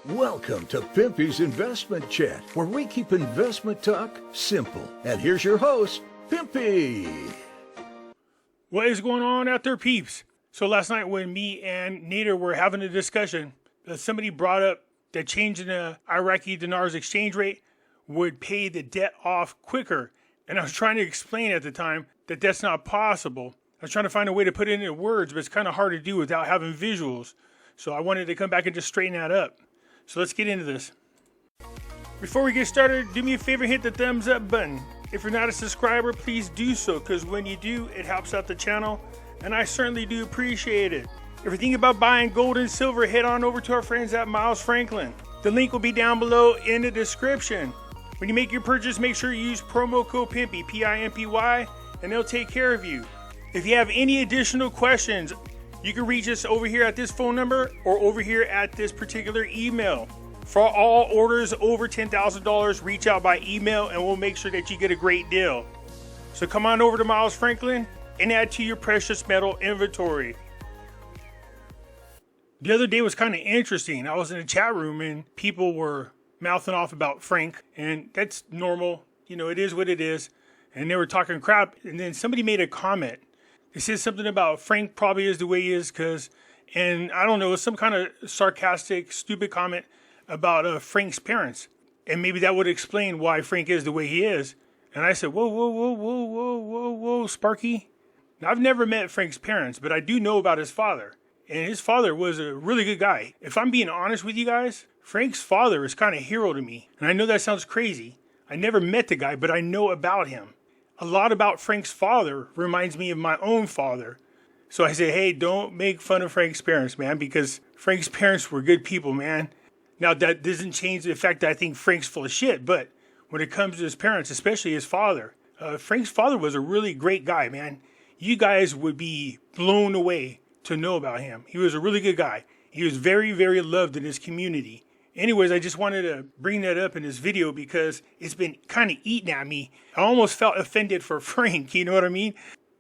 Welcome to Pimpy's Investment Chat, where we keep investment talk simple. And here's your host, Pimpy. What is going on out there, peeps? So last night when me and Nader were having a discussion, somebody brought up that changing the Iraqi Dinar's exchange rate would pay the debt off quicker. And I was trying to explain at the time that that's not possible. I was trying to find a way to put it into words, but it's kind of hard to do without having visuals. So I wanted to come back and just straighten that up. So let's get into this. Before we get started, do me a favor, hit the thumbs up button. If you're not a subscriber, please do so, because when you do, it helps out the channel, and I certainly do appreciate it. If you're thinking about buying gold and silver, head on over to our friends at Miles Franklin. The link will be down below in the description. When you make your purchase, make sure you use promo code Pimpy, P-I-M-P-Y, and they'll take care of you. If you have any additional questions, you can reach us over here at this phone number or over here at this particular email. For all orders over $10,000, reach out by email and we'll make sure that you get a great deal. So come on over to Miles Franklin and add to your precious metal inventory. The other day was kind of interesting. I was in a chat room and people were mouthing off about Frank, and that's normal. You know, it is what it is. And they were talking crap, and then somebody made a comment. It says something about Frank probably is the way he is because, and I don't know, some kind of sarcastic, stupid comment about Frank's parents. And maybe that would explain why Frank is the way he is. And I said, whoa, Sparky. Now, I've never met Frank's parents, but I do know about his father. And his father was a really good guy. If I'm being honest with you guys, Frank's father is kind of a hero to me. And I know that sounds crazy. I never met the guy, but I know about him. A lot about Frank's father reminds me of my own father. So I say, hey, don't make fun of Frank's parents, man, because Frank's parents were good people, man. Now, that doesn't change the fact that I think Frank's full of shit, but when it comes to his parents, especially his father, Frank's father was a really great guy, man. You guys would be blown away to know about him. He was a really good guy. He was very, very loved in his community. Anyways, I just wanted to bring that up in this video because it's been kind of eating at me. I almost felt offended for Frank, you know what I mean?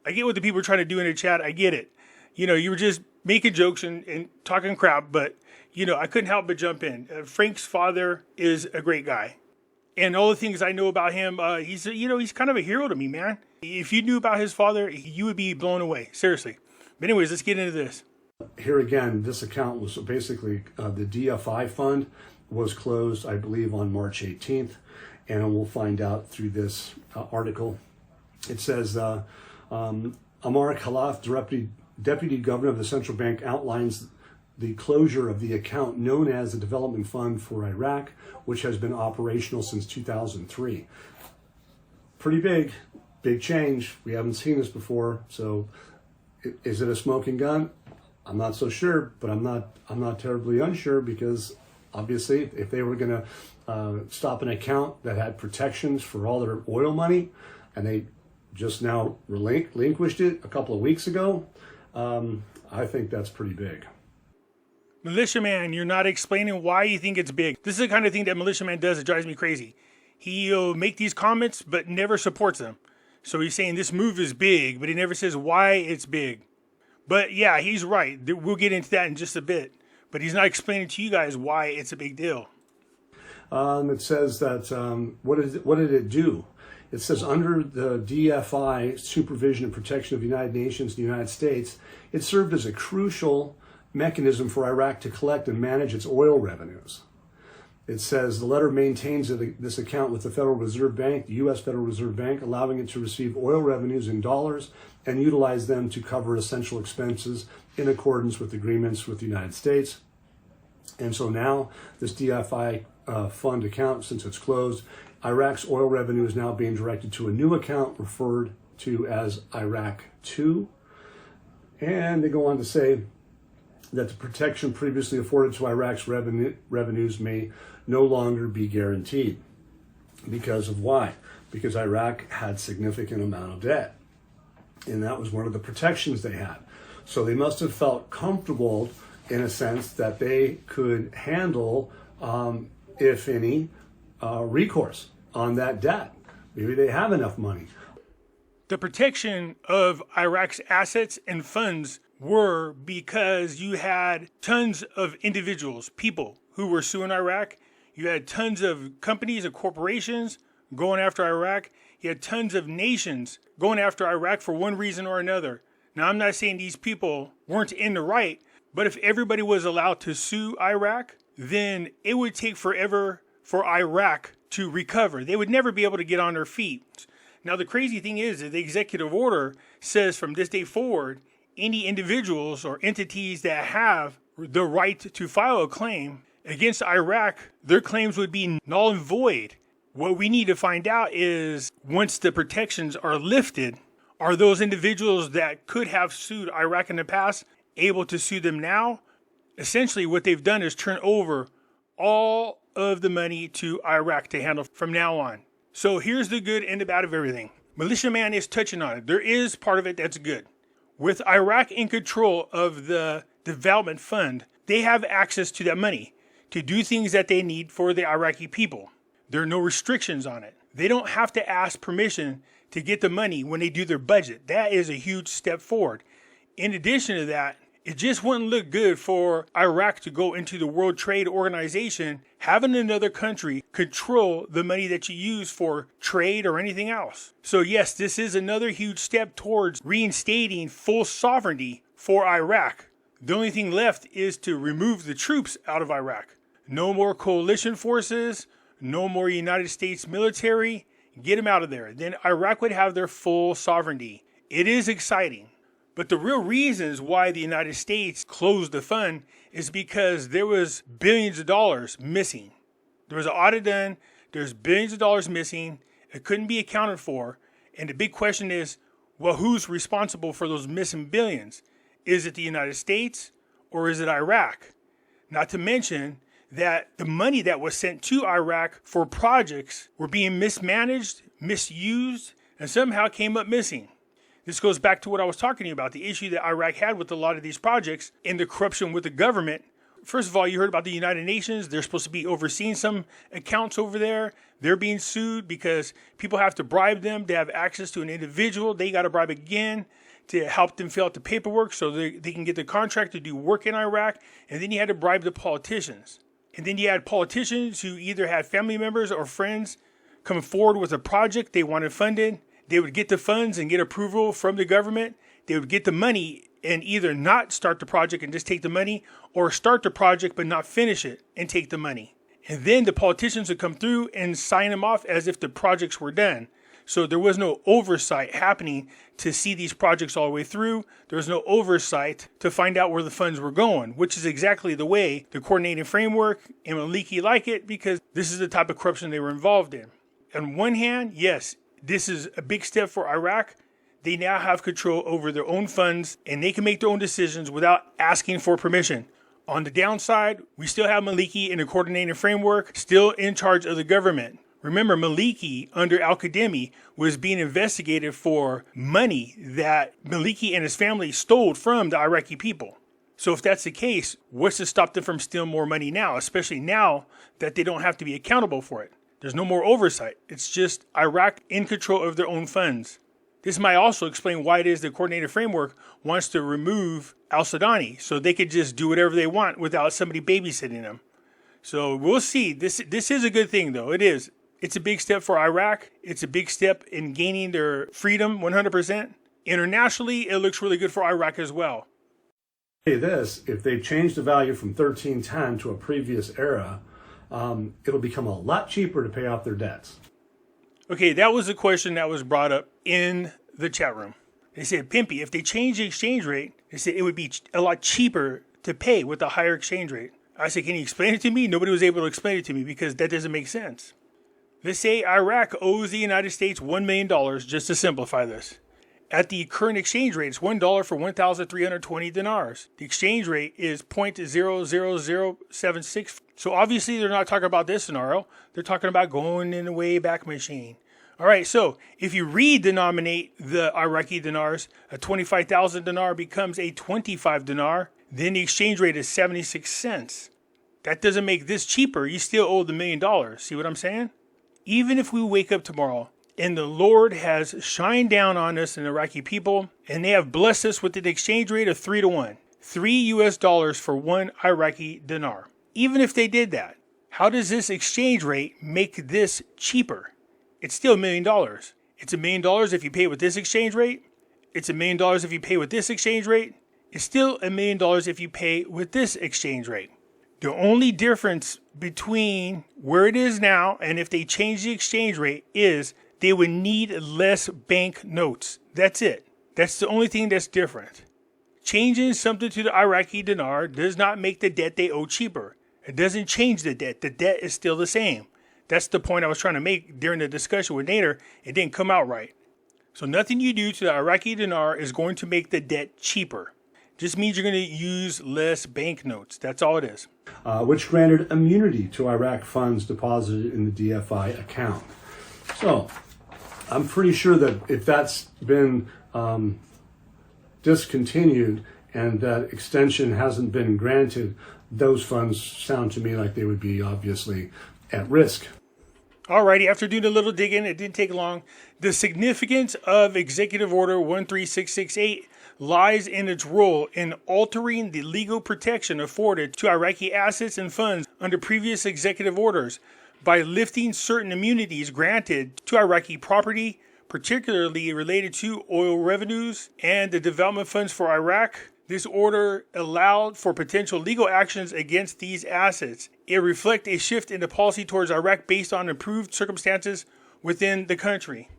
I get what the people are trying to do in the chat. I get it. You know, you were just making jokes and talking crap, but, you know, I couldn't help but jump in. Frank's father is a great guy. And all the things I know about him, he's kind of a hero to me, man. If you knew about his father, you would be blown away. Seriously. But anyways, let's get into this. Here again, this account was basically the DFI fund was closed, I believe, on March 18th. And we'll find out through this article. It says, Amar Khalaf, Deputy Governor of the Central Bank, outlines the closure of the account known as the Development Fund for Iraq, which has been operational since 2003. Pretty big change. We haven't seen this before. So is it a smoking gun? I'm not so sure, but I'm not terribly unsure, because obviously if they were going to stop an account that had protections for all their oil money and they just now relinquished it a couple of weeks ago, I think that's pretty big. Militia Man, you're not explaining why you think it's big. This is the kind of thing that Militia Man does that drives me crazy. He'll make these comments but never supports them. So he's saying this move is big, but he never says why it's big. But yeah, he's right. We'll get into that in just a bit. But he's not explaining to you guys why it's a big deal. It says that, what did it do? It says under the DFI, Supervision and Protection of the United Nations, the United States, it served as a crucial mechanism for Iraq to collect and manage its oil revenues. It says the letter maintains this account with the Federal Reserve Bank, the U.S. Federal Reserve Bank, allowing it to receive oil revenues in dollars and utilize them to cover essential expenses in accordance with agreements with the United States. And so now this DFI fund account, since it's closed, Iraq's oil revenue is now being directed to a new account referred to as Iraq 2. And they go on to say that the protection previously afforded to Iraq's revenues may no longer be guaranteed. Because of why? Because Iraq had significant amount of debt. And that was one of the protections they had. So they must have felt comfortable in a sense that they could handle, if any, recourse on that debt. Maybe they have enough money. The protection of Iraq's assets and funds were because you had tons of individuals, people who were suing Iraq. You had tons of companies and corporations going after Iraq. You had tons of nations going after Iraq for one reason or another. Now, I'm not saying these people weren't in the right, but if everybody was allowed to sue Iraq, then it would take forever for Iraq to recover. They would never be able to get on their feet. Now, the crazy thing is that the executive order says from this day forward, any individuals or entities that have the right to file a claim against Iraq, their claims would be null and void. What we need to find out is once the protections are lifted, are those individuals that could have sued Iraq in the past able to sue them now? Essentially, what they've done is turn over all of the money to Iraq to handle from now on. So here's the good and the bad of everything. Militia Man is touching on it. There is part of it that's good. With Iraq in control of the development fund, they have access to that money to do things that they need for the Iraqi people. There are no restrictions on it. They don't have to ask permission to get the money when they do their budget. That is a huge step forward. In addition to that, it just wouldn't look good for Iraq to go into the World Trade Organization, having another country control the money that you use for trade or anything else. So yes, this is another huge step towards reinstating full sovereignty for Iraq. The only thing left is to remove the troops out of Iraq. No more coalition forces, no more United States military. Get them out of there. Then Iraq would have their full sovereignty. It is exciting. But the real reasons why the United States closed the fund is because there was billions of dollars missing. There was an audit done. There's billions of dollars missing. It couldn't be accounted for. And the big question is, well, who's responsible for those missing billions? Is it the United States or is it Iraq? Not to mention that the money that was sent to Iraq for projects were being mismanaged, misused, and somehow came up missing. This goes back to what I was talking to you about, the issue that Iraq had with a lot of these projects and the corruption with the government. First of all, you heard about the United Nations. They're supposed to be overseeing some accounts over there. They're being sued because people have to bribe them to have access to an individual. They got to bribe again to help them fill out the paperwork so they can get the contract to do work in Iraq. And then you had to bribe the politicians. And then you had politicians who either had family members or friends come forward with a project they wanted funded. They would get the funds and get approval from the government. They would get the money and either not start the project and just take the money, or start the project but not finish it and take the money. And then the politicians would come through and sign them off as if the projects were done. So there was no oversight happening to see these projects all the way through. There was no oversight to find out where the funds were going, which is exactly the way the coordinating framework and Militia like it, because this is the type of corruption they were involved in. On one hand, yes, this is a big step for Iraq. They now have control over their own funds and they can make their own decisions without asking for permission. On the downside, we still have Militia in the coordinating framework, still in charge of the government. Remember, Militia under Al-Qademi was being investigated for money that Militia and his family stole from the Iraqi people. So if that's the case, what's to stop them from stealing more money now, especially now that they don't have to be accountable for it? There's no more oversight. It's just Iraq in control of their own funds. This might also explain why it is the coordinated framework wants to remove al-Sudani, so they could just do whatever they want without somebody babysitting them. So we'll see. This is a good thing, though. It is. It's a big step for Iraq. It's a big step in gaining their freedom 100%. Internationally, it looks really good for Iraq as well. Hey, if they change the value from 1310 to a previous era, it'll become a lot cheaper to pay off their debts. Okay, that was a question that was brought up in the chat room. They said, Pimpy, if they change the exchange rate, they said it would be a lot cheaper to pay with a higher exchange rate. I said, can you explain it to me? Nobody was able to explain it to me because that doesn't make sense. Let's say Iraq owes the United States $1 million, just to simplify this. At the current exchange rate, it's $1 for 1,320 dinars. The exchange rate is 0.00076. So obviously they're not talking about this scenario. They're talking about going in a Wayback Machine. All right, so if you redenominate the Iraqi dinars, a 25,000 dinar becomes a 25 dinar. Then the exchange rate is 76 cents. That doesn't make this cheaper. You still owe the $1 million. See what I'm saying? Even if we wake up tomorrow and the Lord has shined down on us and the Iraqi people, and they have blessed us with an exchange rate of 3 to 1. $3 US for one Iraqi dinar. Even if they did that, how does this exchange rate make this cheaper? It's still $1 million. It's $1 million if you pay with this exchange rate. It's $1 million if you pay with this exchange rate. It's still $1 million if you pay with this exchange rate. The only difference between where it is now and if they change the exchange rate is they would need less bank notes. That's it. That's the only thing that's different. Changing something to the Iraqi dinar does not make the debt they owe cheaper. It doesn't change the debt. The debt is still the same. That's the point I was trying to make during the discussion with Nader. It didn't come out right. So nothing you do to the Iraqi dinar is going to make the debt cheaper. Just means you're going to use less banknotes. That's all it is. Which granted immunity to Iraq funds deposited in the DFI account. So I'm pretty sure that if that's been discontinued and that extension hasn't been granted, those funds sound to me like they would be obviously at risk. Alrighty, after doing a little digging, it didn't take long. The significance of Executive Order 13668 lies in its role in altering the legal protection afforded to Iraqi assets and funds under previous executive orders by lifting certain immunities granted to Iraqi property, particularly related to oil revenues and the development funds for Iraq. This order allowed for potential legal actions against these assets. It reflects a shift in the policy towards Iraq based on improved circumstances within the country.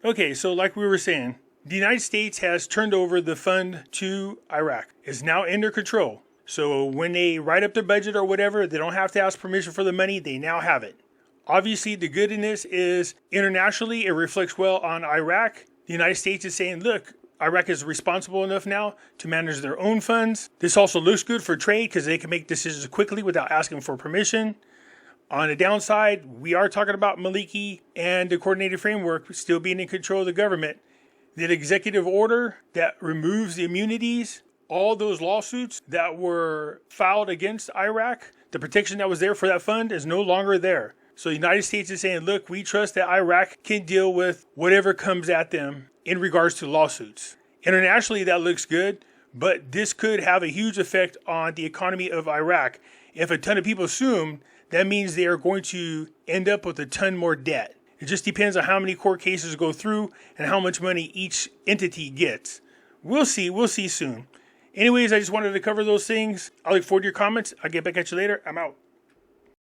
Okay, so like we were saying, the United States has turned over the fund to Iraq. It's now in their control. So when they write up their budget or whatever, they don't have to ask permission for the money. They now have it. Obviously, the good in this is internationally, it reflects well on Iraq. The United States is saying, look, Iraq is responsible enough now to manage their own funds. This also looks good for trade because they can make decisions quickly without asking for permission. On the downside, we are talking about Militia and the coordinated framework still being in control of the government. The executive order that removes the immunities, all those lawsuits that were filed against Iraq, the protection that was there for that fund is no longer there. So the United States is saying, look, we trust that Iraq can deal with whatever comes at them in regards to lawsuits. Internationally, that looks good, but this could have a huge effect on the economy of Iraq. If a ton of people assume, that means they are going to end up with a ton more debt. It just depends on how many court cases go through and how much money each entity gets. We'll see soon. Anyways, I just wanted to cover those things. I look forward to your comments. I'll get back at you later. I'm out.